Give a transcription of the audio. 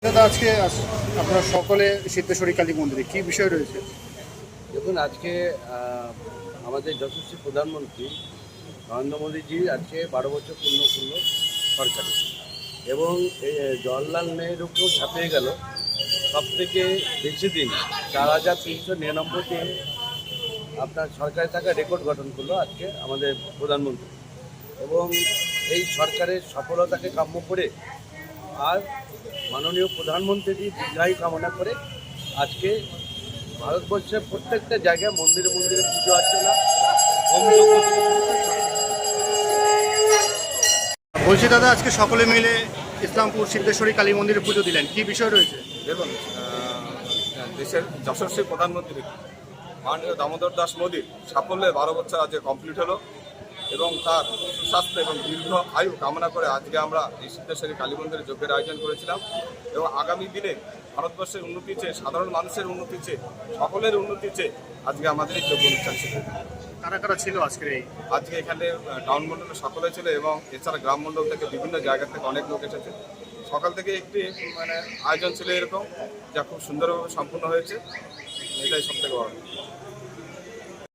দাদা আজকে আপনারা সকলে সিদ্ধেশ্বরী কালী মন্দিরে কি বিষয় রয়েছে? দেখুন আজকে আমাদের যশস্বী প্রধানমন্ত্রী নরেন্দ্র মোদীজি আজকে 12 বছর পূর্ণ করল সরকারে, এবং জওয়াহরলাল নেহরুকেও ছাপিয়ে গেল সব থেকে বেশি দিন 4399 দিন আপনার সরকারে থাকা রেকর্ড গঠন করলো আজকে আমাদের প্রধানমন্ত্রী। এবং এই সরকারের সফলতাকে কাম্য করে আর মাননীয় প্রধানমন্ত্রীর দীর্ঘায়ু কামনা করে আজকে ভারতবর্ষের প্রত্যেকটা জায়গায় মন্দিরে মন্দিরে পুজো অর্চনা হোম যজ্ঞ থেকে শুরু করে বলছি দাদা আজকে সকলে মিলে ইসলামপুর সিদ্ধেশ্বরী কালী মন্দিরে পুজো দিলেন, কি বিষয় রয়েছে? দেখুন, দেশের যশস্বী প্রধানমন্ত্রী মাননীয় দামোদর দাস মোদীর সাফল্যে 12 বছর আজকে কমপ্লিট হলো, এবং তার সুস্বাস্থ্য এবং দীর্ঘ আয়ু কামনা করে আজকে আমরা এই সিদ্ধেশ্বরী কালী মন্দিরে যজ্ঞের আয়োজন করেছিলাম। এবং আগামী দিনে ভারতবর্ষের উন্নতি চেয়ে, সাধারণ মানুষের উন্নতি চেয়ে, সকলের উন্নতি চেয়ে আজকে আমাদের এই যজ্ঞ অনুষ্ঠান ছিল। কারা কারা ছিল আজকের এই? আজকে এখানে টাউন মণ্ডলে সকলে ছিল, এবং এছাড়া গ্রাম মণ্ডল থেকে বিভিন্ন জায়গা থেকে অনেক লোক এসেছে। সকাল থেকে একটি আয়োজন ছিল এরকম, যা খুব সুন্দরভাবে সম্পূর্ণ হয়েছে, এটাই সব থেকে বড়।